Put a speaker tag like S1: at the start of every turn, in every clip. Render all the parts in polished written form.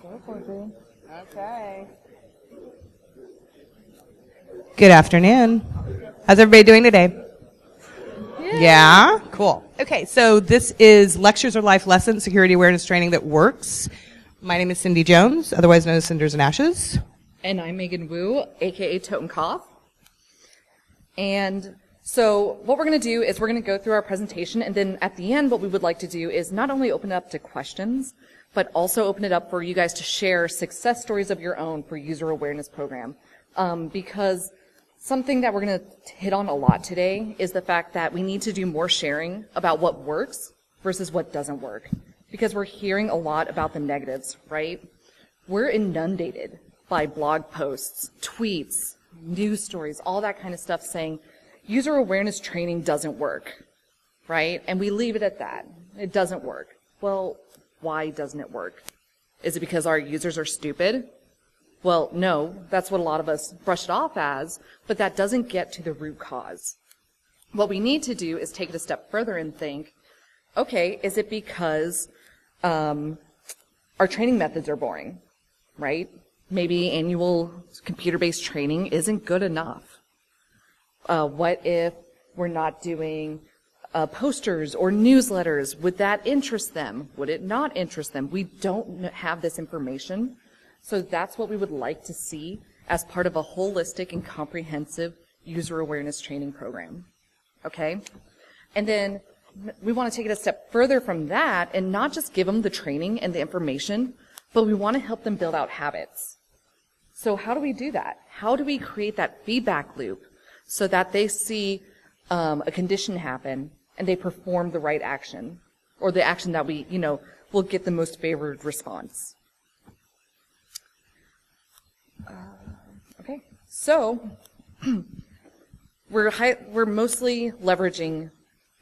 S1: Okay. Good afternoon. How's everybody doing today? Yeah? Cool. Okay, so this is Lectures or Life Lessons, Security Awareness Training That Works. My name is Cindy Jones, otherwise known as Cinders and Ashes.
S2: And I'm Megan Wu, aka Tottenkoph. And so what we're going to do is we're going to go through our presentation, and then at the end what we would like to do is not only open it up to questions, but also open it up for you guys to share success stories of your own for user awareness program. Because something that we're going to hit on a lot today is the fact that we need to do more sharing about what works versus what doesn't work. Because we're hearing a lot about the negatives, right? We're inundated by blog posts, tweets, news stories, all that kind of stuff saying user awareness training doesn't work, right? And we leave it at that. It doesn't work. Well, why doesn't it work? Is it because our users are stupid? Well, no, that's what a lot of us brush it off as, but that doesn't get to the root cause. What we need to do is take it a step further and think, okay, is it because our training methods are boring, right? Maybe annual computer-based training isn't good enough. What if we're not doing posters or newsletters? Would that interest them? Would it not interest them? We don't have this information. So that's what we would like to see as part of a holistic and comprehensive user awareness training program. Okay? And then we want to take it a step further from that and not just give them the training and the information, but we want to help them build out habits. So how do we do that? How do we create that feedback loop so that they see a condition happen and they perform the right action, or the action that we, will get the most favored response? Okay, so we're mostly leveraging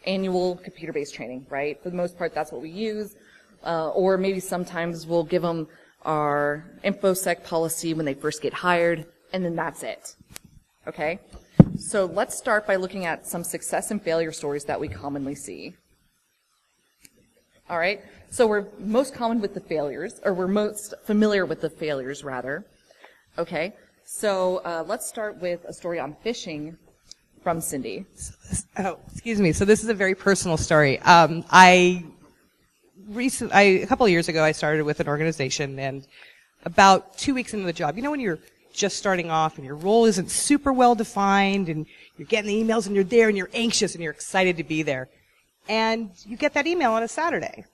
S2: annual computer-based training, right? For the most part, that's what we use. Or maybe sometimes we'll give them our InfoSec policy when they first get hired, and then that's it. Okay? So let's start by looking at some success and failure stories that we commonly see. All right? So we're most common with the failures, or we're most familiar with the failures, rather. Okay? So let's start with a story on phishing from Cindy.
S1: Oh, excuse me. So this is a very personal story. A couple of years ago, I started with an organization, and about 2 weeks into the job, when you're just starting off and your role isn't super well defined, and you're getting the emails and you're there and you're anxious and you're excited to be there, and you get that email on a Saturday,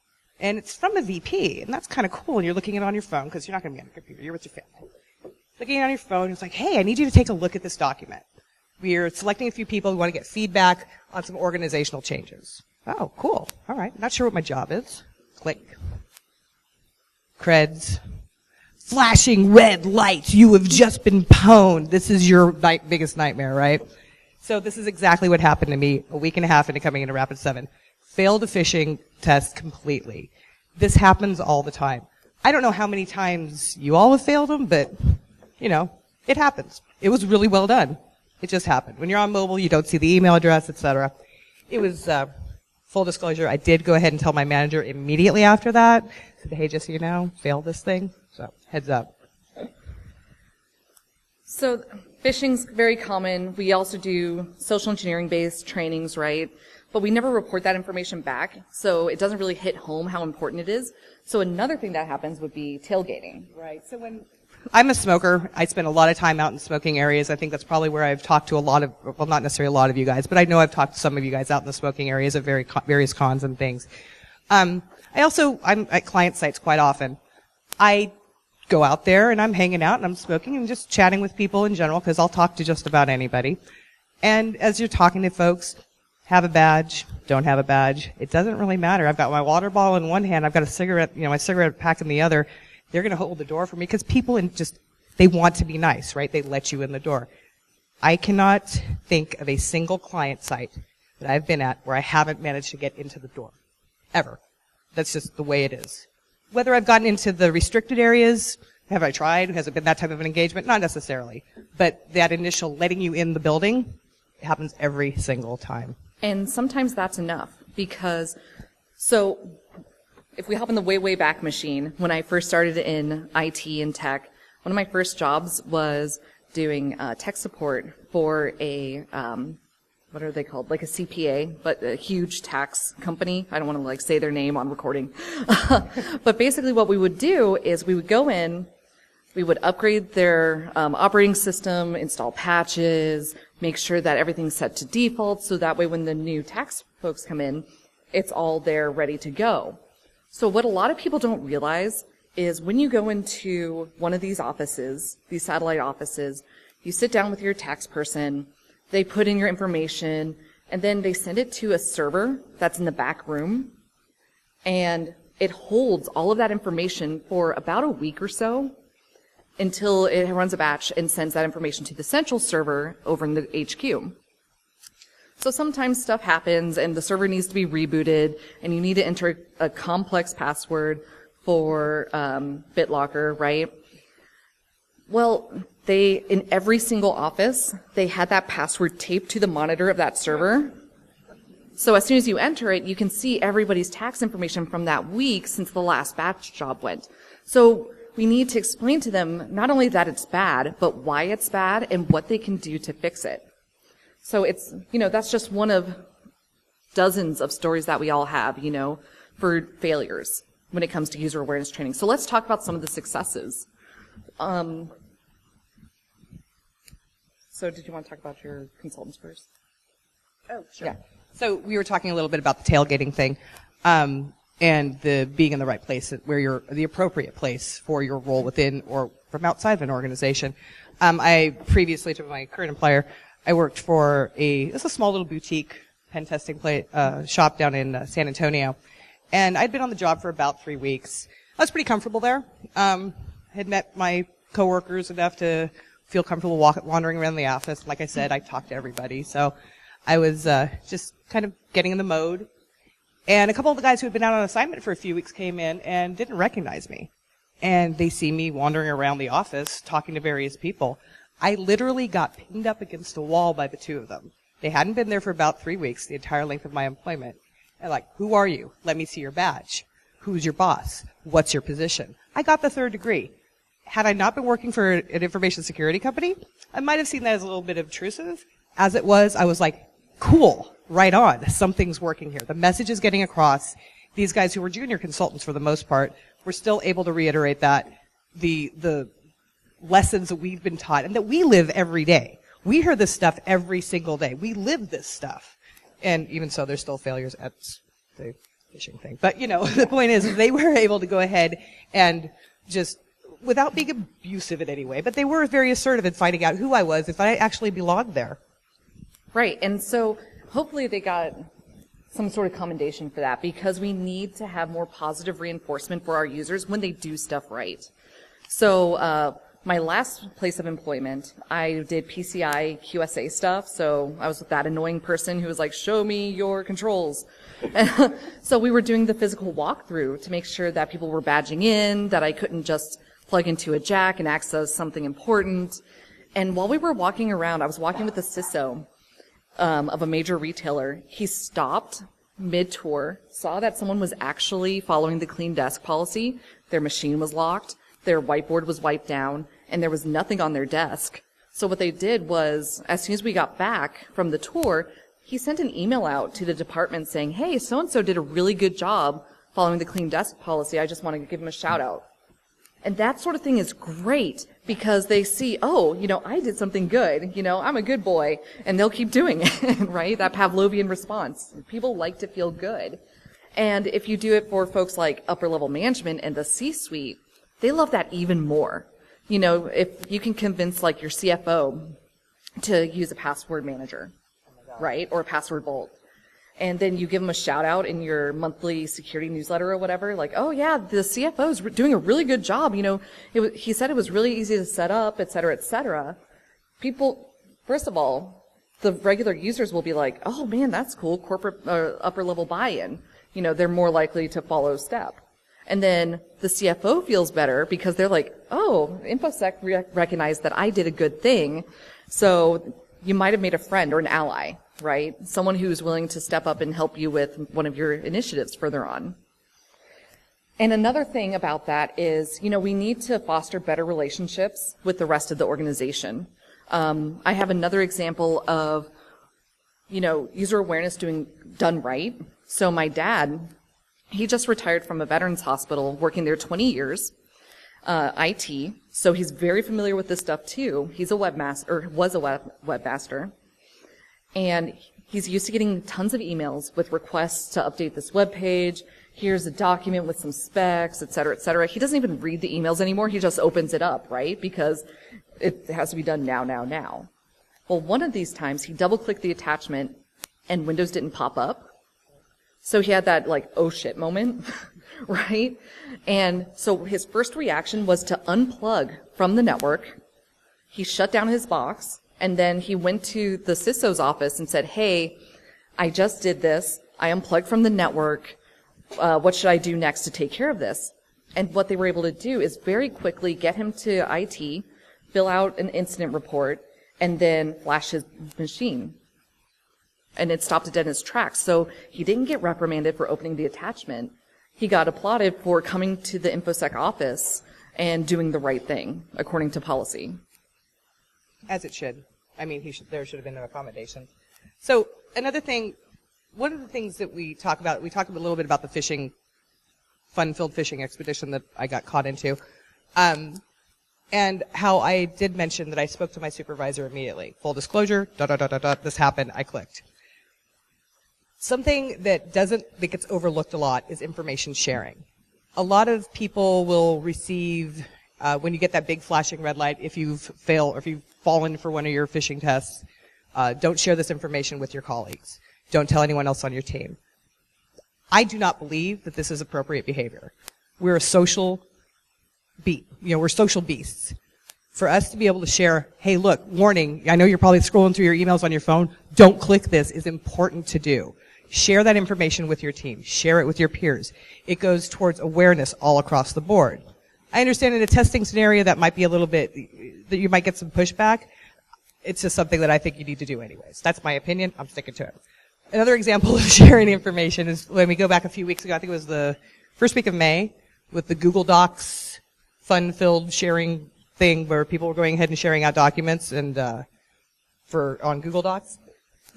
S1: and it's from a VP, and that's kind of cool, and you're looking at it on your phone because you're not going to be on your computer, you're with your family. Looking on your phone, it's like, hey, I need you to take a look at this document. We're selecting a few people who want to get feedback on some organizational changes. Oh, cool. All right. Not sure what my job is. Click. Creds. Flashing red lights. You have just been pwned. This is your biggest nightmare, right? So this is exactly what happened to me a week and a half into coming into Rapid7. Failed a phishing test completely. This happens all the time. I don't know how many times you all have failed them, but, it happens. It was really well done. It just happened. When you're on mobile, you don't see the email address, etc. It was, full disclosure, I did go ahead and tell my manager immediately after that. Said, hey, just so you know, failed this thing. So, heads up.
S2: So, phishing's very common. We also do social engineering-based trainings, right? But we never report that information back, so it doesn't really hit home how important it is. So another thing that happens would be tailgating.
S1: Right. So I'm a smoker. I spend a lot of time out in smoking areas. I think that's probably where I've talked to a lot of, well, not necessarily a lot of you guys, but I know I've talked to some of you guys out in the smoking areas at various cons and things. I'm at client sites quite often. I go out there and I'm hanging out and I'm smoking and just chatting with people in general because I'll talk to just about anybody. And as you're talking to folks, have a badge, don't have a badge, it doesn't really matter. I've got my water bottle in one hand, I've got a cigarette, my cigarette pack in the other. They're going to hold the door for me because people they want to be nice, right? They let you in the door. I cannot think of a single client site that I've been at where I haven't managed to get into the door. Ever. That's just the way it is. Whether I've gotten into the restricted areas, have I tried? Has it been that type of an engagement? Not necessarily. But that initial letting you in the building, it happens every single time.
S2: And sometimes that's enough because, if we hop in the way, way back machine, when I first started in IT and tech, one of my first jobs was doing tech support for a, what are they called? Like a CPA, but a huge tax company. I don't want to like say their name on recording. But basically what we would do is we would go in, we would upgrade their operating system, install patches, make sure that everything's set to default, so that way when the new tax folks come in, it's all there ready to go. So what a lot of people don't realize is when you go into one of these offices, these satellite offices, you sit down with your tax person, they put in your information, and then they send it to a server that's in the back room, and it holds all of that information for about a week or so until it runs a batch and sends that information to the central server over in the HQ. So sometimes stuff happens and the server needs to be rebooted and you need to enter a complex password for BitLocker, right? Well, in every single office, they had that password taped to the monitor of that server. So as soon as you enter it, you can see everybody's tax information from that week since the last batch job went. So we need to explain to them not only that it's bad, but why it's bad and what they can do to fix it. So it's, that's just one of dozens of stories that we all have, for failures when it comes to user awareness training. So let's talk about some of the successes. So did you want to talk about your consultants first?
S1: Oh, sure.
S2: Yeah.
S1: So we were talking a little bit about the tailgating thing, and the being in the right place, where you're the appropriate place for your role within or from outside of an organization. I previously to my current employer, I worked for it's a small little boutique pen testing shop down in San Antonio. And I'd been on the job for about 3 weeks. I was pretty comfortable there. Had met my coworkers enough to feel comfortable wandering around the office. Like I said, I talked to everybody. So I was just kind of getting in the mode. And a couple of the guys who had been out on assignment for a few weeks came in and didn't recognize me. And they see me wandering around the office talking to various people. I literally got pinned up against a wall by the two of them. They hadn't been there for about 3 weeks, the entire length of my employment. And like, who are you? Let me see your badge. Who's your boss? What's your position? I got the 3rd degree. Had I not been working for an information security company, I might have seen that as a little bit obtrusive. As it was, I was like, cool, right on. Something's working here. The message is getting across. These guys who were junior consultants for the most part were still able to reiterate that the lessons that we've been taught and that we live every day. We hear this stuff every single day. We live this stuff. And even so, there's still failures at the fishing thing. But, the point is they were able to go ahead and just, without being abusive in any way, but they were very assertive in finding out who I was, if I actually belonged there.
S2: Right. And so hopefully they got some sort of commendation for that, because we need to have more positive reinforcement for our users when they do stuff right. So, my last place of employment, I did PCI QSA stuff, so I was with that annoying person who was like, show me your controls. So we were doing the physical walkthrough to make sure that people were badging in, that I couldn't just plug into a jack and access something important. And while we were walking around, I was walking with the CISO of a major retailer. He stopped mid-tour, saw that someone was actually following the clean desk policy. Their machine was locked. Their whiteboard was wiped down, and there was nothing on their desk. So what they did was, as soon as we got back from the tour, he sent an email out to the department saying, hey, so-and-so did a really good job following the clean desk policy. I just want to give him a shout out. And that sort of thing is great because they see, oh, I did something good. I'm a good boy. And they'll keep doing it, right? That Pavlovian response. People like to feel good. And if you do it for folks like upper level management and the C-suite, they love that even more. If you can convince like your CFO to use a password manager, right? Or a password vault. And then you give them a shout out in your monthly security newsletter or whatever, like, oh yeah, the CFO is doing a really good job. He said it was really easy to set up, et cetera, et cetera. People, first of all, the regular users will be like, oh man, that's cool. Corporate upper level buy-in. They're more likely to follow step. And then the CFO feels better because they're like, oh, InfoSec recognized that I did a good thing. So you might have made a friend or an ally, right? Someone who's willing to step up and help you with one of your initiatives further on. And another thing about that is, we need to foster better relationships with the rest of the organization. I have another example of, user awareness done right. So my dad, he just retired from a veterans hospital, working there 20 years, IT. So he's very familiar with this stuff too. He's a webmaster, or was a webmaster. And he's used to getting tons of emails with requests to update this web page. Here's a document with some specs, et cetera, et cetera. He doesn't even read the emails anymore. He just opens it up, right? Because it has to be done now. Well, one of these times he double-clicked the attachment and Windows didn't pop up. So he had that oh shit moment, right? And so his first reaction was to unplug from the network. He shut down his box, and then he went to the CISO's office and said, hey, I just did this. I unplugged from the network. What should I do next to take care of this? And what they were able to do is very quickly get him to IT, fill out an incident report, and then flash his machine. And it stopped it dead in its tracks. So he didn't get reprimanded for opening the attachment. He got applauded for coming to the InfoSec office and doing the right thing, according to policy.
S1: As it should. I mean, there should have been no accommodation. So another thing, one of the things that we talked a little bit about the fishing, fun-filled fishing expedition that I got caught into, and how I did mention that I spoke to my supervisor immediately. Full disclosure, this happened, I clicked. Something that gets overlooked a lot is information sharing. A lot of people will receive, when you get that big flashing red light, if you've failed or if you've fallen for one of your phishing tests, don't share this information with your colleagues. Don't tell anyone else on your team. I do not believe that this is appropriate behavior. We're a social we're social beasts. For us to be able to share, hey, look, warning, I know you're probably scrolling through your emails on your phone. Don't click this is important to do. Share that information with your team. Share it with your peers. It goes towards awareness all across the board. I understand in a testing scenario that might be a little bit, that you might get some pushback. It's just something that I think you need to do anyways. That's my opinion. I'm sticking to it. Another example of sharing information is when we go back a few weeks ago, I think it was the first week of May, with the Google Docs fun-filled sharing thing where people were going ahead and sharing out documents and on Google Docs.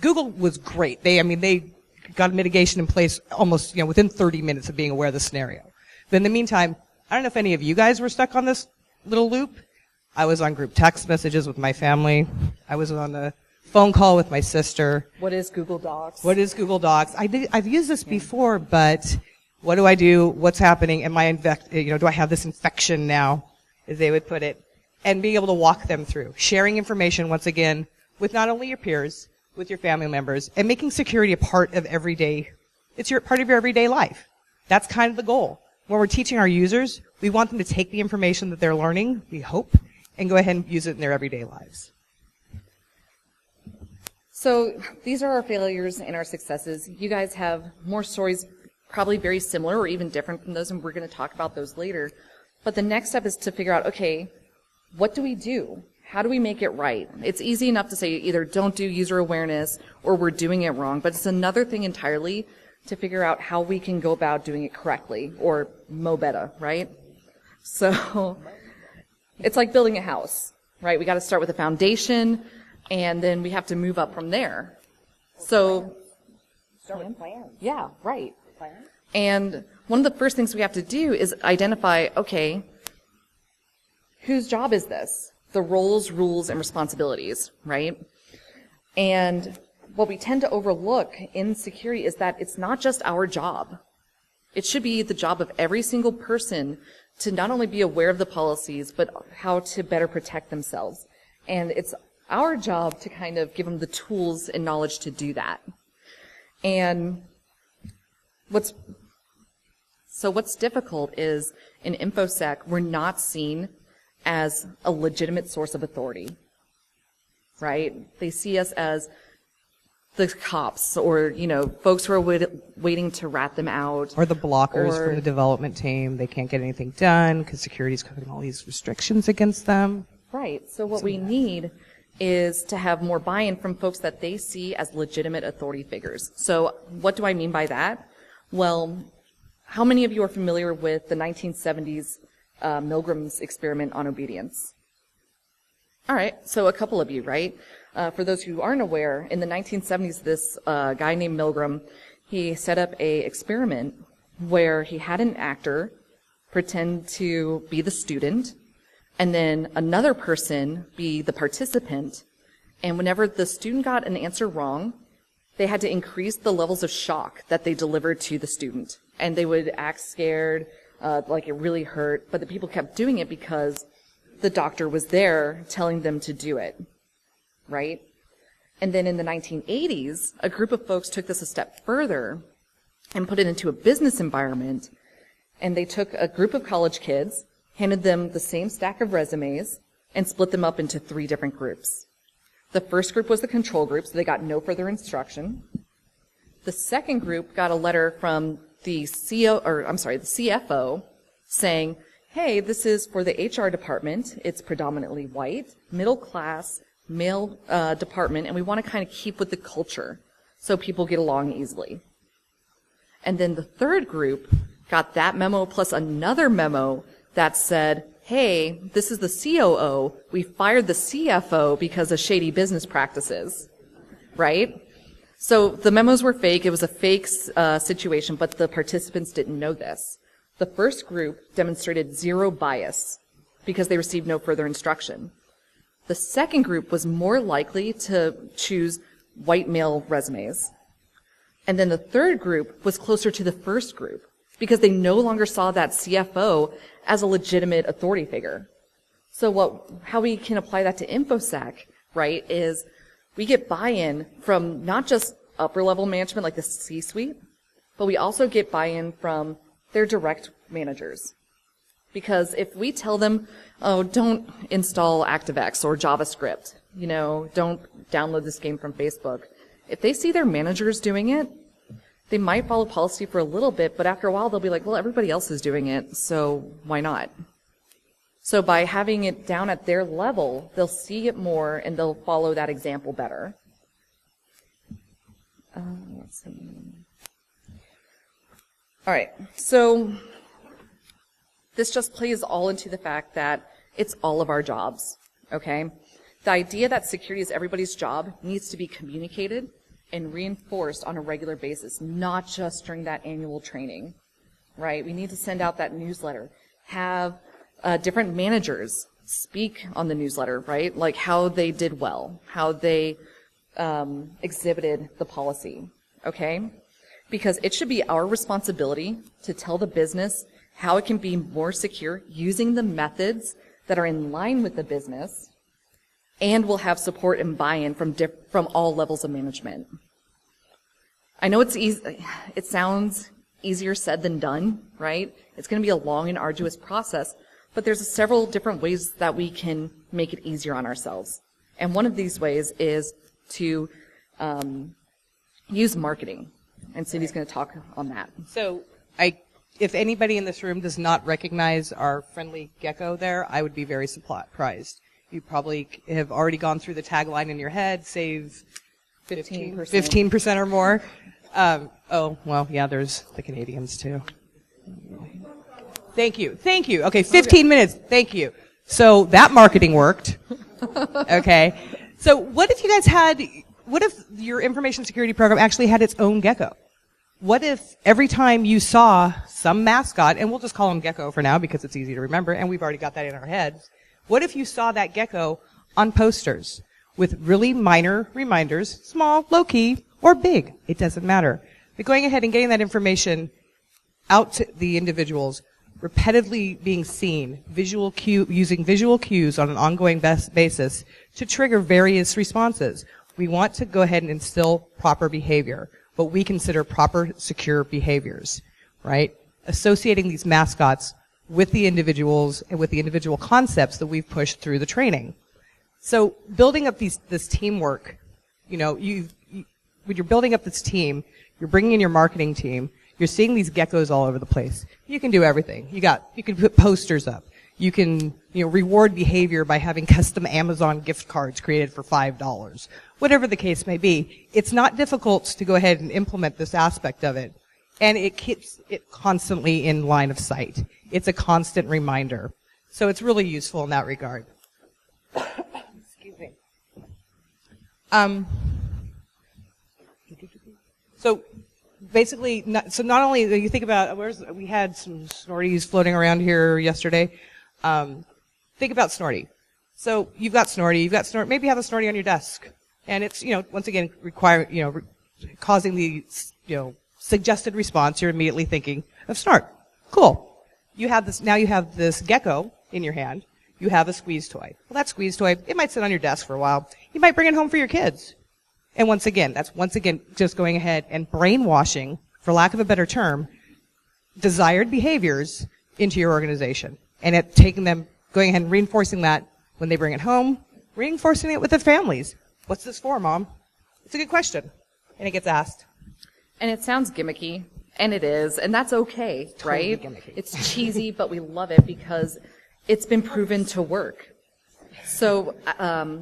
S1: Google was great. They got mitigation in place almost within 30 minutes of being aware of the scenario. But in the meantime, I don't know if any of you guys were stuck on this little loop. I was on group text messages with my family. I was on a phone call with my sister.
S2: What is Google Docs?
S1: I've used this before, but what do I do? What's happening? Am I do I have this infection now, as they would put it? And being able to walk them through. Sharing information, once again, with not only your peers, with your family members, and making security a part of part of your everyday life. That's kind of the goal. When we're teaching our users, we want them to take the information that they're learning, we hope, and go ahead and use it in their everyday lives.
S2: So these are our failures and our successes. You guys have more stories, probably very similar or even different from those, and we're going to talk about those later. But the next step is to figure out, okay, what do we do? How do we make it right? It's easy enough to say either don't do user awareness or we're doing it wrong, but it's another thing entirely to figure out how we can go about doing it correctly, or mo better, right? So it's like building a house, right? We got to start with a foundation, and then we have to move up from there. So
S3: start with plans.
S2: Yeah, right.
S3: Plans.
S2: And one of the first things we have to do is identify, okay, whose job is this? The roles, rules, and responsibilities, right? And what we tend to overlook in security is that it's not just our job. It should be the job of every single person to not only be aware of the policies, but how to better protect themselves. And it's our job to kind of give them the tools and knowledge to do that. And what's difficult is in InfoSec, we're not seen as a legitimate source of authority, right? They see us as the cops or, folks who are waiting to rat them out.
S1: Or the blockers from the development team. They can't get anything done because security's putting all these restrictions against them.
S2: Right. So what we need is to have more buy-in from folks that they see as legitimate authority figures. So what do I mean by that? Well, how many of you are familiar with the 1970s Milgram's experiment on obedience? All right, so a couple of you, right? For those who aren't aware, in the 1970s, this guy named Milgram, he set up a experiment where he had an actor pretend to be the student, and then another person be the participant, and whenever the student got an answer wrong, they had to increase the levels of shock that they delivered to the student. And they would act scared, like it really hurt, but the people kept doing it because the doctor was there telling them to do it, right? And then in the 1980s, a group of folks took this a step further and put it into a business environment, and they took a group of college kids, handed them the same stack of resumes, and split them up into 3 different groups. The first group was the control group, so they got no further instruction. The second group got a letter from the CFO saying, hey, this is for the HR department. It's predominantly white, middle class, male department, and we want to kind of keep with the culture so people get along easily. And then the third group got that memo plus another memo that said, hey, this is the COO. We fired the CFO because of shady business practices, right? So the memos were fake. It was a fake situation, but the participants didn't know this. The first group demonstrated zero bias because they received no further instruction. The second group was more likely to choose white male resumes. And then the third group was closer to the first group because they no longer saw that CFO as a legitimate authority figure. So how we can apply that to InfoSec, right, is we get buy-in from not just upper level management like the C-suite, but we also get buy-in from their direct managers. Because if we tell them, oh, don't install ActiveX or JavaScript, don't download this game from Facebook, if they see their managers doing it, they might follow policy for a little bit, but after a while they'll be like, well, everybody else is doing it, so why not? So by having it down at their level, they'll see it more and they'll follow that example better. Let's see. All right, so this just plays all into the fact that it's all of our jobs, okay? The idea that security is everybody's job needs to be communicated and reinforced on a regular basis, not just during that annual training, right? We need to send out that newsletter, have different managers speak on the newsletter, right? Like how they did well, how they exhibited the policy, okay? Because it should be our responsibility to tell the business how it can be more secure using the methods that are in line with the business, and will have support and buy-in from all levels of management. I know it's easy, it sounds easier said than done, right? It's going to be a long and arduous process, but there's several different ways that we can make it easier on ourselves. And one of these ways is to use marketing. And Cindy's going to talk on that.
S1: So if anybody in this room does not recognize our friendly gecko there, I would be very surprised. You probably have already gone through the tagline in your head, save 15% or more. There's the Canadians too. Thank you. Okay, 15 minutes. Thank you. So that marketing worked. Okay. So what if your information security program actually had its own gecko? What if every time you saw some mascot, and we'll just call him Gecko for now because it's easy to remember, and we've already got that in our heads, what if you saw that gecko on posters with really minor reminders, small, low-key, or big? It doesn't matter. But going ahead and getting that information out to the individuals, repetitively being seen, using visual cues on an ongoing basis to trigger various responses. We want to go ahead and instill proper behavior, what we consider proper secure behaviors, right? Associating these mascots with the individuals and with the individual concepts that we've pushed through the training. So building up this teamwork, when you're building up this team, you're bringing in your marketing team, you're seeing these geckos all over the place. You can do everything. You can put posters up. You can, reward behavior by having custom Amazon gift cards created for $5. Whatever the case may be, it's not difficult to go ahead and implement this aspect of it. And it keeps it constantly in line of sight. It's a constant reminder. So it's really useful in that regard. Excuse me. So basically, not only you think about, we had some Snorties floating around here yesterday. Think about Snorty. So you've got Snorty, maybe you have a Snorty on your desk. And it's, once again, causing the, suggested response. You're immediately thinking of Snort. Cool. Now you have this gecko in your hand. You have a squeeze toy. Well, that squeeze toy, it might sit on your desk for a while. You might bring it home for your kids. And that's just going ahead and brainwashing, for lack of a better term, desired behaviors into your organization. And going ahead and reinforcing that when they bring it home, reinforcing it with the families. What's this for, Mom? It's a good question. And it gets asked.
S2: And it sounds gimmicky, and it is, and that's okay,
S1: Totally
S2: right?
S1: gimmicky.
S2: It's cheesy, but we love it because it's been proven to work. So,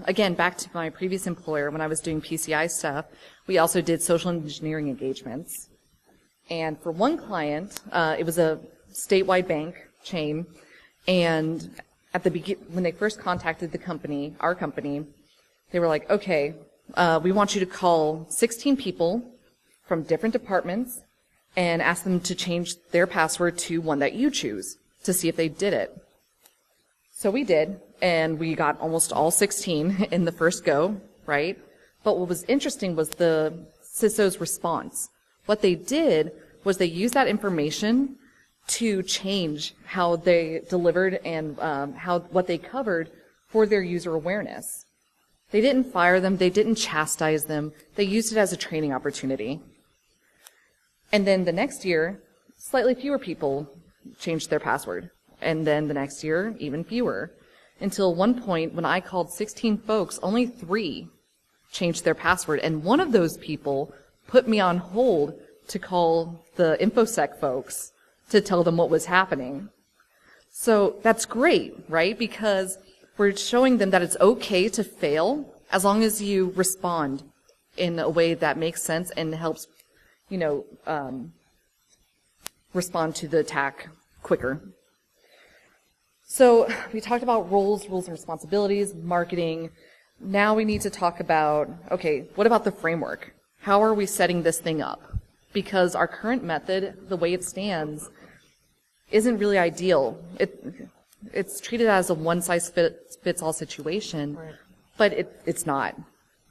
S2: again, back to my previous employer, when I was doing PCI stuff, we also did social engineering engagements. And for one client, it was a statewide bank chain, and at the when they first contacted the company, our company, they were like, okay, we want you to call 16 people from different departments and ask them to change their password to one that you choose to see if they did it. So we did, and we got almost all 16 in the first go, right? But what was interesting was the CISO's response. What they did was they used that information to change how they delivered and what they covered for their user awareness. They didn't fire them. They didn't chastise them. They used it as a training opportunity. And then the next year, slightly fewer people changed their password. And then the next year, even fewer. Until one point, when I called 16 folks, only 3 changed their password. And one of those people put me on hold to call the InfoSec folks to tell them what was happening. So that's great, right? Because we're showing them that it's okay to fail as long as you respond in a way that makes sense and helps, respond to the attack quicker. So we talked about rules and responsibilities, marketing. Now we need to talk about, okay, what about the framework? How are we setting this thing up? Because our current method, the way it stands, isn't really ideal. It's treated as a one-size-fits-all situation, right. But it's not,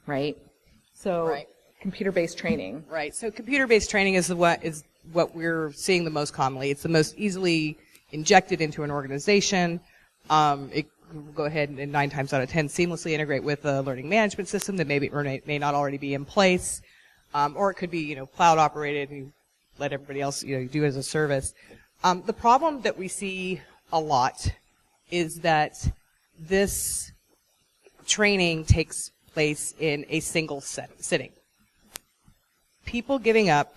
S2: right? So right. Computer-based training.
S1: Right. So computer-based training is what we're seeing the most commonly. It's the most easily injected into an organization. It will go ahead and 9 times out of 10 seamlessly integrate with a learning management system that may not already be in place, or it could be cloud operated and let everybody else do it as a service. The problem that we see a lot is that this training takes place in a single sitting. People giving up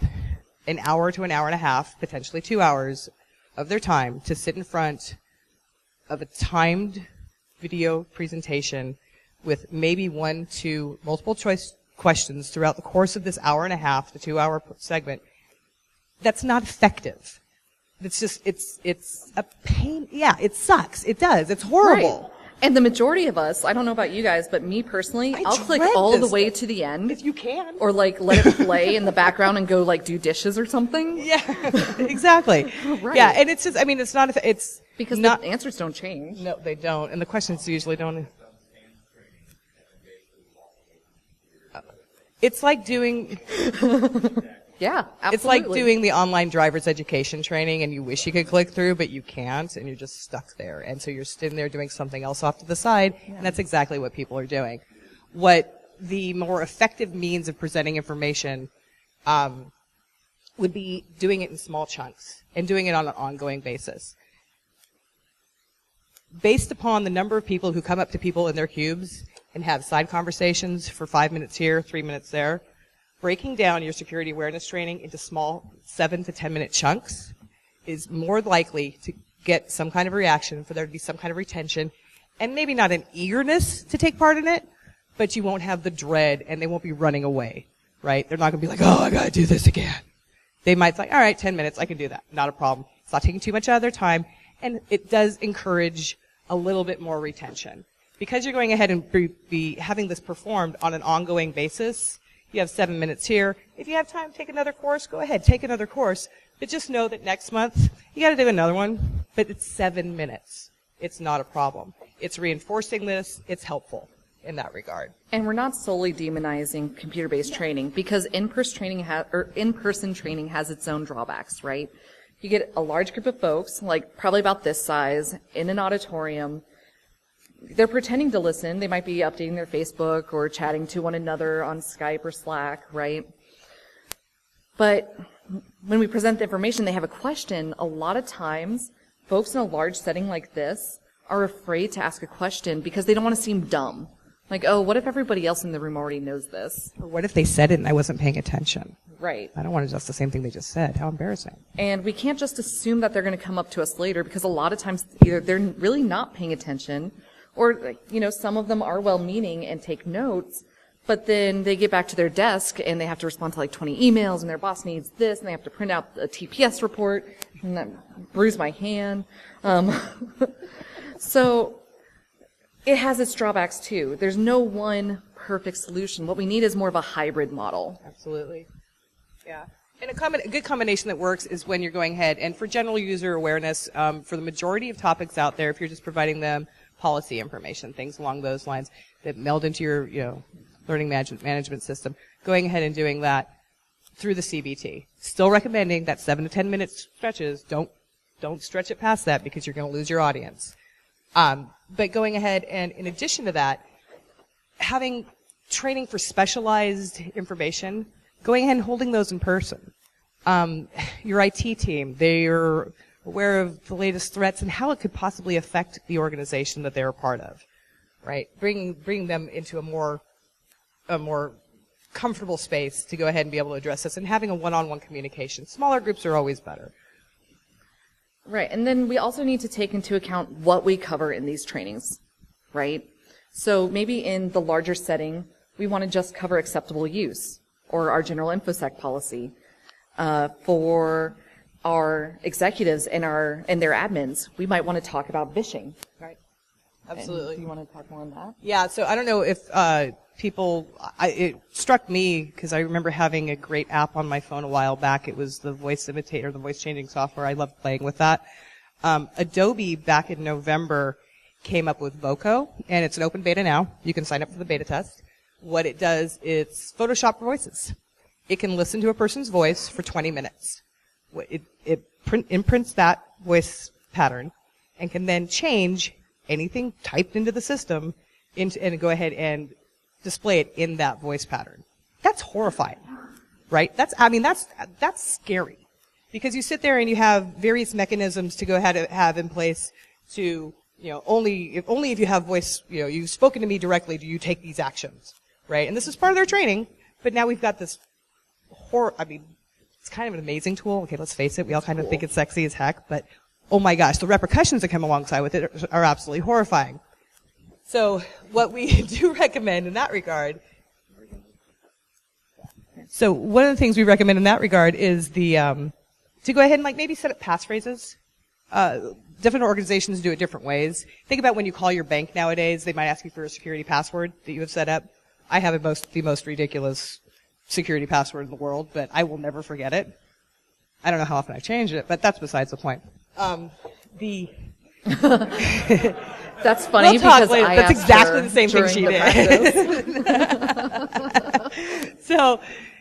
S1: an hour to an hour and a half, potentially 2 hours of their time to sit in front of a timed video presentation with maybe 1 to multiple choice questions throughout the course of this hour and a half, the 2 hour segment. That's not effective. It's a pain. Yeah, it sucks. It does. It's horrible.
S2: Right. And the majority of us, I don't know about you guys, but me personally, I'll click all the way to the end.
S1: If you can.
S2: Or let it play in the background and go do dishes or something.
S1: Yeah, exactly.
S2: Right.
S1: Yeah, and it's just, it's not, it's
S2: because
S1: not,
S2: the answers don't change.
S1: No, they don't. And the questions usually don't. It's like doing,
S2: yeah, absolutely.
S1: It's like doing the online driver's education training and you wish you could click through, but you can't, and you're just stuck there. And so you're sitting there doing something else off to the side, and that's exactly what people are doing. What the more effective means of presenting information would be doing it in small chunks and doing it on an ongoing basis. Based upon the number of people who come up to people in their cubes and have side conversations for 5 minutes here, 3 minutes there, breaking down your security awareness training into small 7 to 10 minute chunks is more likely to get some kind of reaction, for there to be some kind of retention, and maybe not an eagerness to take part in it, but you won't have the dread and they won't be running away, right? They're not going to be like, oh, I got to do this again. They might think, all right, 10 minutes, I can do that. Not a problem. It's not taking too much out of their time. And it does encourage a little bit more retention. Because you're going ahead and be having this performed on an ongoing basis, you have 7 minutes here. If you have time to take another course, go ahead, take another course. But just know that next month, you got to do another one. But it's 7 minutes. It's not a problem. It's reinforcing this. It's helpful in that regard.
S2: And we're not solely demonizing computer-based training, because in-person training has its own drawbacks, right? You get a large group of folks, like probably about this size, in an auditorium. They're pretending to listen. They might be updating their Facebook or chatting to one another on Skype or Slack, right? But when we present the information, they have a question. A lot of times, folks in a large setting like this are afraid to ask a question because they don't want to seem dumb. Like, oh, what if everybody else in the room already knows this?
S1: Or what if they said it and I wasn't paying attention?
S2: Right.
S1: I don't want to just the same thing they just said. How embarrassing.
S2: And we can't just assume that they're going to come up to us later, because a lot of times either they're really not paying attention, or, some of them are well-meaning and take notes, but then they get back to their desk and they have to respond to like 20 emails, and their boss needs this, and they have to print out a TPS report, and that bruised my hand. So it has its drawbacks too. There's no one perfect solution. What we need is more of a hybrid model.
S1: Absolutely. Yeah. And a good combination that works is when you're going ahead, and for general user awareness, for the majority of topics out there, if you're just providing them policy information, things along those lines that meld into your, learning management system, going ahead and doing that through the CBT. Still recommending that 7 to 10 minute stretches. Don't stretch it past that, because you're going to lose your audience. But going ahead and, in addition to that, having training for specialized information, going ahead and holding those in person. Your IT team, they're aware of the latest threats and how it could possibly affect the organization that they're a part of, right? Bringing them into a more comfortable space to go ahead and be able to address this, and having a one-on-one communication. Smaller groups are always better.
S2: Right, and then we also need to take into account what we cover in these trainings, right? So maybe in the larger setting, we want to just cover acceptable use, or our general InfoSec policy. For our executives and their admins, we might want to talk about vishing.
S1: Right. Absolutely.
S2: And do you want to talk more on that?
S1: Yeah, so I don't know if it struck me, because I remember having a great app on my phone a while back. It was the voice imitator, the voice changing software. I loved playing with that. Adobe back in November came up with Voco, and it's an open beta now. You can sign up for the beta test. What it does, it's Photoshop for voices. It can listen to a person's voice for 20 minutes. It imprints that voice pattern and can then change anything typed into the system and go ahead and display it in that voice pattern. That's horrifying, right? That's scary, because you sit there and you have various mechanisms to go ahead and have in place to, only if you have voice, you've spoken to me directly, do you take these actions, right? And this is part of their training, but now we've got this it's kind of an amazing tool. Okay, let's face it, we all kind of think it's sexy as heck, but oh my gosh, the repercussions that come alongside with it are absolutely horrifying. So what we do recommend in that regard, one of the things we recommend in that regard is to go ahead and maybe set up passphrases. Different organizations do it different ways. Think about when you call your bank nowadays, they might ask you for a security password that you have set up. I have the most ridiculous security password in the world, but I will never forget it. I don't know how often I've changed it, but that's besides the point.
S2: That's funny, because I
S1: that's
S2: asked
S1: exactly
S2: her
S1: the same thing she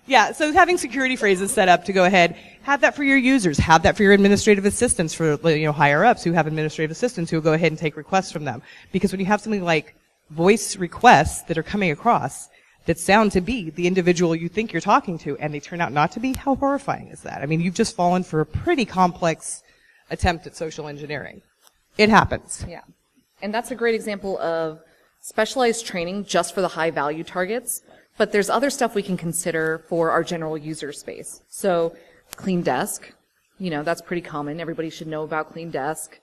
S1: did. So having security phrases set up to go ahead, have that for your users, have that for your administrative assistants, for higher ups who have administrative assistants who will go ahead and take requests from them. Because when you have something like voice requests that are coming across that sound to be the individual you think you're talking to, and they turn out not to be, how horrifying is that? I mean, you've just fallen for a pretty complex attempt at social engineering. It happens.
S2: Yeah. And that's a great example of specialized training just for the high value targets, but there's other stuff we can consider for our general user space. So Clean Desk, that's pretty common. Everybody should know about Clean Desk,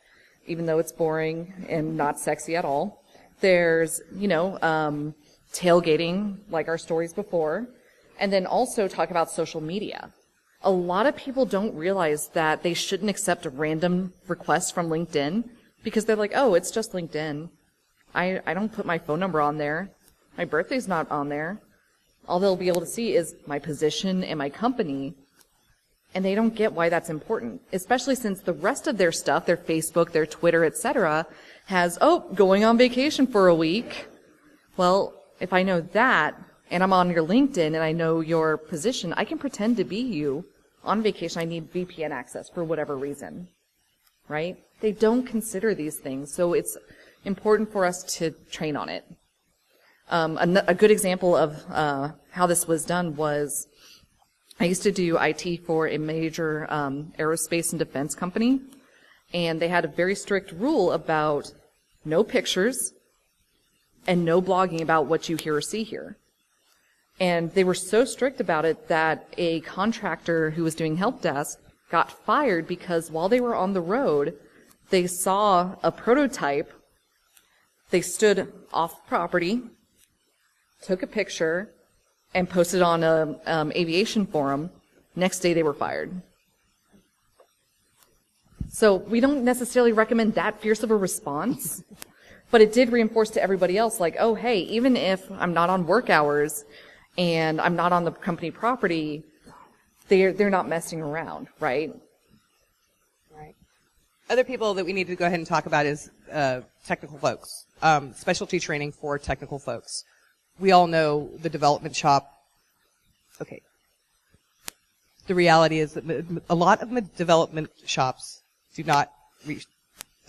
S2: even though it's boring and not sexy at all. There's, tailgating, like our stories before, and then also talk about social media. A lot of people don't realize that they shouldn't accept random requests from LinkedIn because they're like, oh, it's just LinkedIn. I don't put my phone number on there. My birthday's not on there. All they'll be able to see is my position and my company, and they don't get why that's important, especially since the rest of their stuff, their Facebook, their Twitter, etc., has, oh, going on vacation for a week. Well, if I know that, and I'm on your LinkedIn and I know your position, I can pretend to be you on vacation. I need VPN access for whatever reason, right? They don't consider these things, so it's important for us to train on it. A good example of how this was done was I used to do IT for a major aerospace and defense company, and they had a very strict rule about no pictures and no blogging about what you hear or see here. And they were so strict about it that a contractor who was doing help desk got fired because while they were on the road, they saw a prototype. They stood off property, took a picture, and posted on a aviation forum. Next day, they were fired. So we don't necessarily recommend that fierce of a response, but it did reinforce to everybody else, like, oh, hey, even if I'm not on work hours and I'm not on the company property, they're not messing around, right?
S1: Right. Other people that we need to go ahead and talk about is technical folks, specialty training for technical folks. We all know the development shop. Okay. The reality is that a lot of development shops do not reach.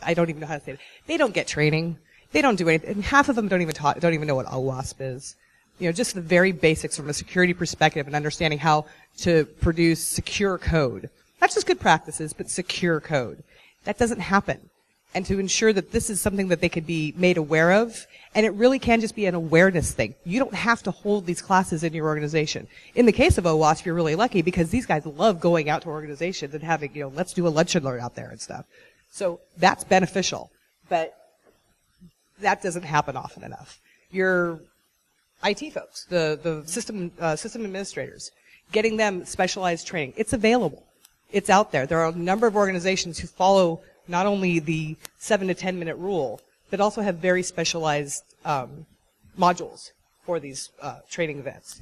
S1: I don't even know how to say it. They don't get training. They don't do anything. And half of them don't even know what OWASP is. You know, just the very basics from a security perspective and understanding how to produce secure code. Not just good practices, but secure code. That doesn't happen. And to ensure that this is something that they could be made aware of, and it really can just be an awareness thing. You don't have to hold these classes in your organization. In the case of OWASP, you're really lucky because these guys love going out to organizations and having, you know, let's do a lunch and learn out there and stuff. So that's beneficial, but that doesn't happen often enough. Your IT folks, the system administrators, getting them specialized training. It's available. It's out there. There are a number of organizations who follow not only the 7 to 10 minute rule, but also have very specialized modules for these training events.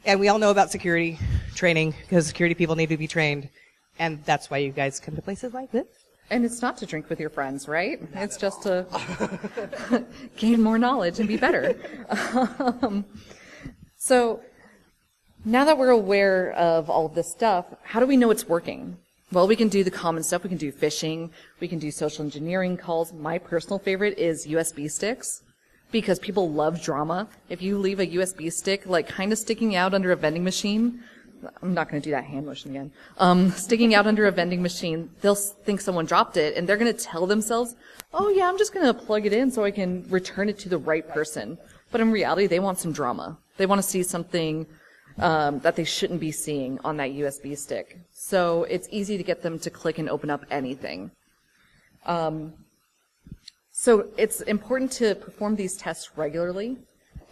S1: And we all know about security training because security people need to be trained, and that's why you guys come to places like this.
S2: And it's not to drink with your friends, right? It's just to gain more knowledge and be better. So now that we're aware of all of this stuff, how do we know it's working? Well, we can do the common stuff. We can do phishing. We can do social engineering calls. My personal favorite is USB sticks because people love drama. If you leave a USB stick, like kind of sticking out under a vending machine, I'm not going to do that hand motion again. Sticking out under a vending machine, they'll think someone dropped it, and they're going to tell themselves, oh, yeah, I'm just going to plug it in so I can return it to the right person. But in reality, they want some drama. They want to see something that they shouldn't be seeing on that USB stick. So it's easy to get them to click and open up anything. So it's important to perform these tests regularly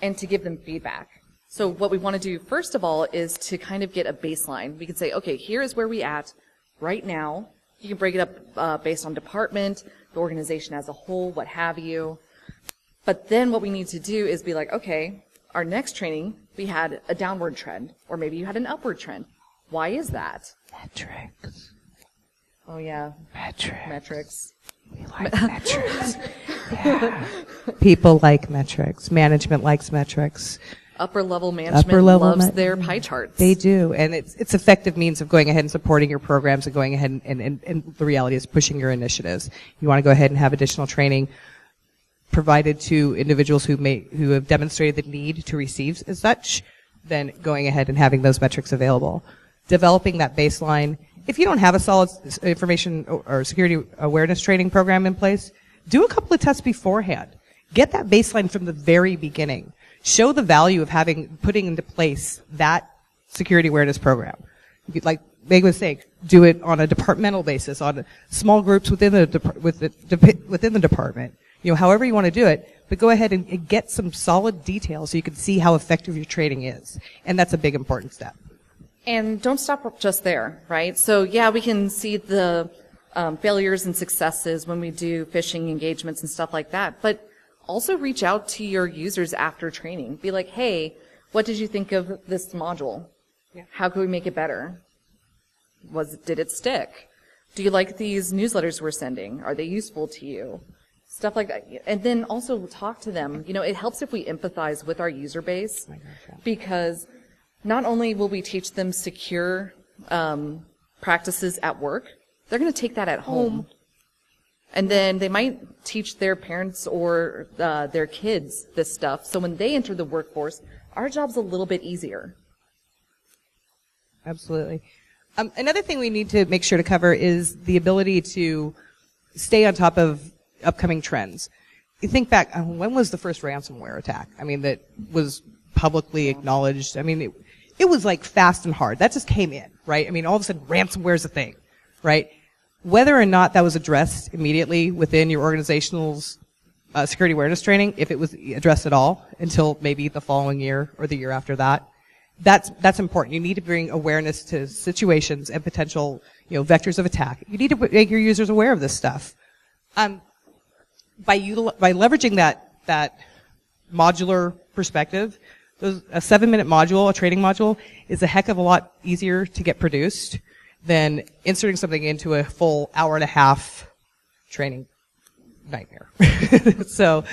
S2: and to give them feedback. So what we want to do, first of all, is to kind of get a baseline. We can say, okay, here is where we at right now. You can break it up based on department, the organization as a whole, what have you. But then what we need to do is be like, okay, our next training, we had a downward trend, or maybe you had an upward trend. Why is that?
S1: Metrics.
S2: Oh, yeah.
S1: Metrics. We like metrics. Yeah. People like metrics. Management likes metrics.
S2: Upper level management loves their pie charts.
S1: They do, and it's effective means of going ahead and supporting your programs and going ahead and the reality is pushing your initiatives. You want to go ahead and have additional training provided to individuals who have demonstrated the need to receive as such, then going ahead and having those metrics available. Developing that baseline. If you don't have a solid information or security awareness training program in place, do a couple of tests beforehand. Get that baseline from the very beginning. Show the value of putting into place that security awareness program. Like Meg was saying, do it on a departmental basis, on small groups within the department. You know, however you want to do it, but go ahead and get some solid details so you can see how effective your training is. And that's a big important step.
S2: And don't stop just there, right? So yeah, we can see the failures and successes when we do phishing engagements and stuff like that, but also reach out to your users after training. Be like, hey, what did you think of this module? Yeah. How can we make it better? Did it stick? Do you like these newsletters we're sending? Are they useful to you? Stuff like that. And then also talk to them. You know, it helps if we empathize with our user base, because not only will we teach them secure practices at work, they're going to take that at home. And then they might teach their parents or their kids this stuff. So when they enter the workforce, our job's a little bit easier.
S1: Absolutely. Another thing we need to make sure to cover is the ability to stay on top of upcoming trends. You think back, when was the first ransomware attack? I mean, that was publicly acknowledged. I mean, it was like fast and hard. That just came in, right? I mean, all of a sudden, ransomware is a thing, right? Whether or not that was addressed immediately within your organizational's security awareness training, if it was addressed at all until maybe the following year or the year after that, that's important. You need to bring awareness to situations and potential, vectors of attack. You need to make your users aware of this stuff. By leveraging that modular perspective, a 7-minute module, a training module, is a heck of a lot easier to get produced than inserting something into a full hour-and-a-half training nightmare. So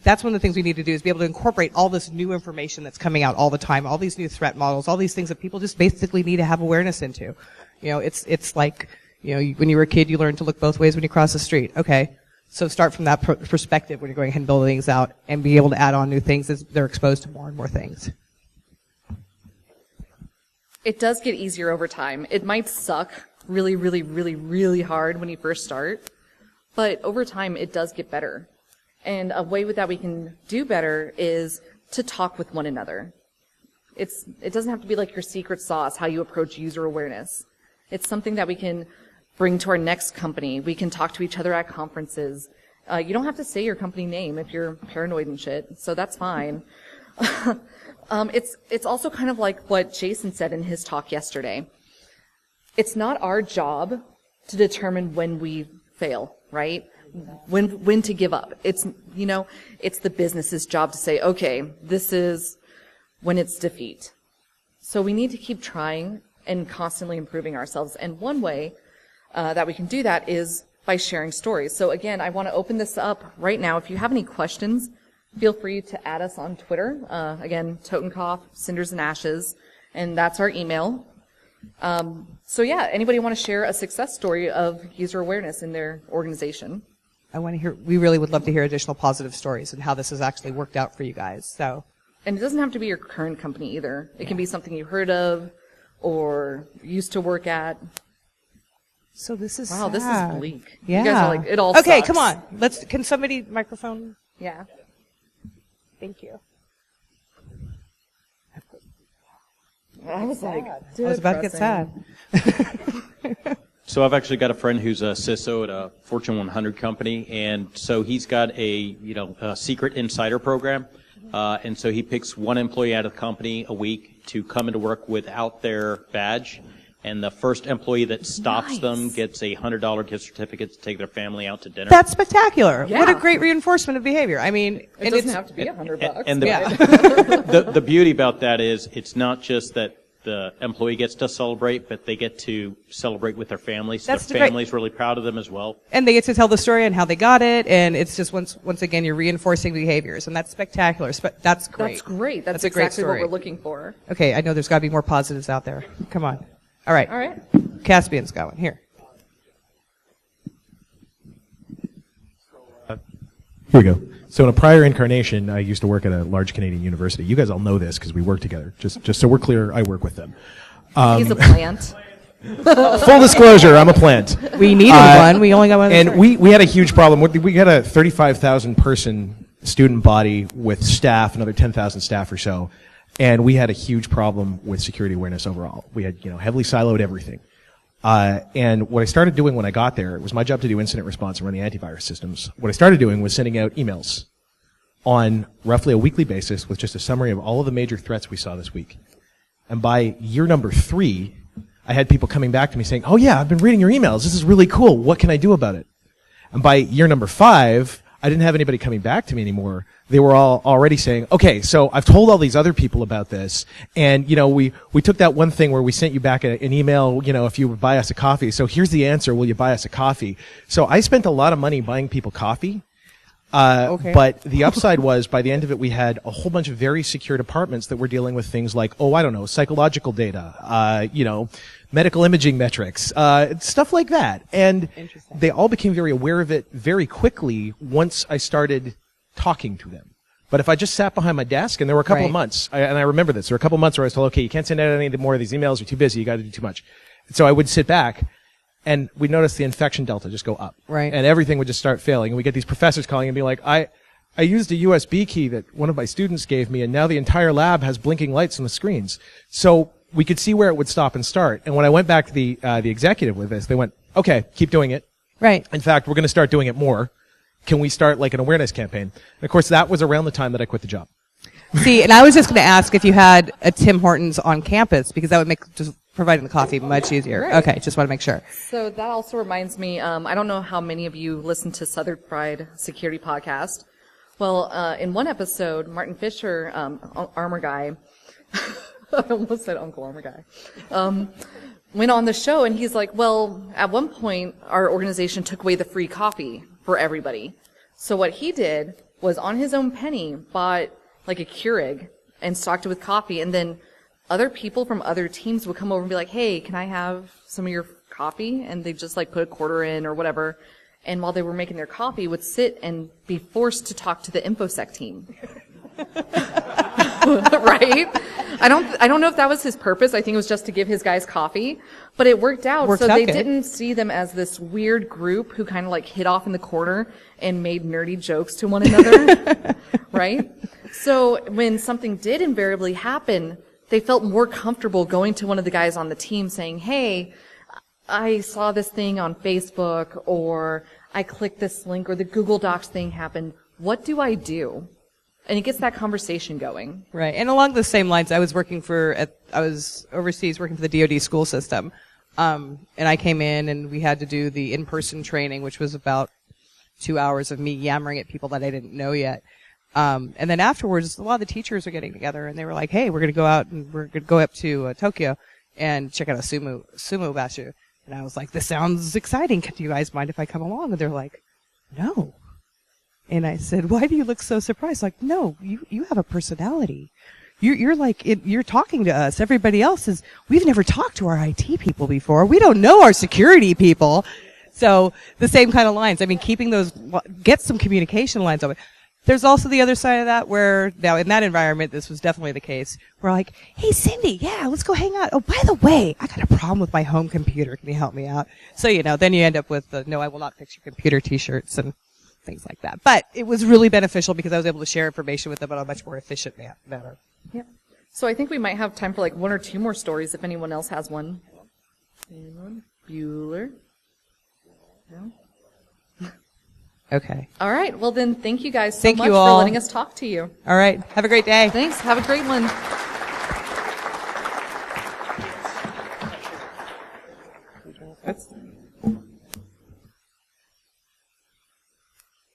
S1: that's one of the things we need to do, is be able to incorporate all this new information that's coming out all the time, all these new threat models, all these things that people just basically need to have awareness into. It's like, when you were a kid, you learned to look both ways when you cross the street. Okay. So start from that perspective when you're going ahead and build things out, and be able to add on new things as they're exposed to more and more things.
S2: It does get easier over time. It might suck really, really, really, really hard when you first start, but over time it does get better. And a way that we can do better is to talk with one another. It doesn't have to be like your secret sauce, how you approach user awareness. It's something that we can bring to our next company. We can talk to each other at conferences. You don't have to say your company name if you're paranoid and shit, so that's fine. It's also kind of like what Jason said in his talk yesterday. It's not our job to determine when we fail, right? When to give up. It's the business's job to say, okay, this is when it's defeat. So we need to keep trying and constantly improving ourselves. And one way that we can do that is by sharing stories. So again, I want to open this up right now. If you have any questions, feel free to add us on Twitter. Again, Tottenkopf, Cinders and Ashes, and that's our email. So yeah, anybody want to share a success story of user awareness in their organization?
S1: We really would love to hear additional positive stories and how this has actually worked out for you guys. So.
S2: And it doesn't have to be your current company either. It can be something you heard of or used to work at.
S1: So this is
S2: wow,
S1: sad.
S2: This is bleak.
S1: Yeah.
S2: You guys are like, it all
S1: okay,
S2: sucks.
S1: Come on. Can somebody microphone?
S2: Yeah.
S1: Thank you.
S2: I was like,
S1: I was about to get sad.
S4: So I've actually got a friend who's a CISO at a Fortune 100 company, and so he's got a secret insider program, and so he picks one employee out of the company a week to come into work without their badge, and the first employee that stops them gets a $100 gift certificate to take their family out to dinner.
S1: That's spectacular.
S2: Yeah.
S1: What a great reinforcement of behavior. I mean,
S2: it doesn't have to be $100.
S4: And the beauty about that is it's not just that the employee gets to celebrate, but they get to celebrate with their families. So their family's really proud of them as well.
S1: And they get to tell the story and how they got it, and it's just once again you're reinforcing behaviors, and that's spectacular. That's great.
S2: That's great. That's
S1: a great
S2: exactly
S1: story.
S2: what we're looking for.
S1: Okay, I know there's got to be more positives out there. Come on. All right.
S2: All right.
S1: Caspian's going. Here.
S5: Here we go. So in a prior incarnation, I used to work at a large Canadian university. You guys all know this because we work together. Just so we're clear, I work with them.
S2: He's a plant.
S5: Full disclosure, I'm a plant.
S1: We needed one. We only got one.
S5: And we had a huge problem. We had a 35,000 person student body with staff, another 10,000 staff or so. And we had a huge problem with security awareness overall. We had, heavily siloed everything. And what I started doing when I got there, it was my job to do incident response and run the antivirus systems. What I started doing was sending out emails on roughly a weekly basis with just a summary of all of the major threats we saw this week. And by year number 3, I had people coming back to me saying, oh yeah, I've been reading your emails. This is really cool. What can I do about it? And by year number 5, I didn't have anybody coming back to me anymore. They were all already saying, okay, so I've told all these other people about this, and, we took that one thing where we sent you back an email, if you would buy us a coffee. So here's the answer, will you buy us a coffee? So I spent a lot of money buying people coffee.
S1: Okay.
S5: But the upside was, by the end of it, we had a whole bunch of very secure departments that were dealing with things like, psychological data, medical imaging metrics, stuff like that. And they all became very aware of it very quickly once I started talking to them. But if I just sat behind my desk, and there were a couple of months, and I remember this, there were a couple of months where I was told, okay, you can't send out any more of these emails, you're too busy, you got to do too much. And so I would sit back, and we'd notice the infection delta just go up.
S1: Right.
S5: And everything would just start failing. And we get these professors calling and being like, I used a USB key that one of my students gave me, and now the entire lab has blinking lights on the screens. So we could see where it would stop and start. And when I went back to the executive with this, they went, okay, keep doing it.
S1: Right.
S5: In fact, we're going to start doing it more. Can we start like an awareness campaign? And of course, that was around the time that I quit the job.
S1: See, and I was just going to ask if you had a Tim Hortons on campus, because that would make just providing the coffee much easier.
S2: Right.
S1: Okay, just want to make sure.
S2: So that also reminds me, I don't know how many of you listen to Southern Pride Security Podcast. Well, in one episode, Martin Fisher, Armor Guy, I almost said Uncle Armor Guy, went on the show, and he's like, well, at one point, our organization took away the free coffee for everybody. So what he did was, on his own penny, bought like a Keurig and stocked it with coffee, and then other people from other teams would come over and be like, hey, can I have some of your coffee? And they just like put a quarter in or whatever. And while they were making their coffee, would sit and be forced to talk to the InfoSec team. Right? I don't know if that was his purpose. I think it was just to give his guys coffee, but it worked out.
S1: Worked
S2: so
S1: out
S2: they
S1: good.
S2: didn't see them as this weird group who kind of like hid off in the corner and made nerdy jokes to one another. Right? So when something did invariably happen, they felt more comfortable going to one of the guys on the team saying, hey, I saw this thing on Facebook, or I clicked this link, or the Google Docs thing happened. What do I do? And it gets that conversation going.
S1: Right. And along the same lines, I was overseas working for the DoD school system. And I came in and we had to do the in-person training, which was about 2 hours of me yammering at people that I didn't know yet. And then afterwards, a lot of the teachers were getting together and they were like, hey, we're going to go out and we're going to go up to Tokyo and check out a sumo bashu. And I was like, this sounds exciting. Do you guys mind if I come along? And they're like, no. And I said, why do you look so surprised? Like, no, you have a personality. You're like, you're talking to us. Everybody else we've never talked to our IT people before. We don't know our security people. So the same kind of lines. I mean, get some communication lines on it. There's also the other side of that where, now in that environment, this was definitely the case. We're like, hey, Cindy, yeah, let's go hang out. Oh, by the way, I got a problem with my home computer. Can you help me out? So, then you end up with the, no, I will not fix your computer t-shirts and things like that. But it was really beneficial because I was able to share information with them in a much more efficient manner.
S2: Yeah. So I think we might have time for like one or two more stories if anyone else has one. Anyone? Bueller? No?
S1: Okay.
S2: All right. Well, then thank you guys so
S1: Thank
S2: much
S1: you
S2: for
S1: all.
S2: letting us talk to you.
S1: All right. Have a great day.
S2: Thanks. Have a great one.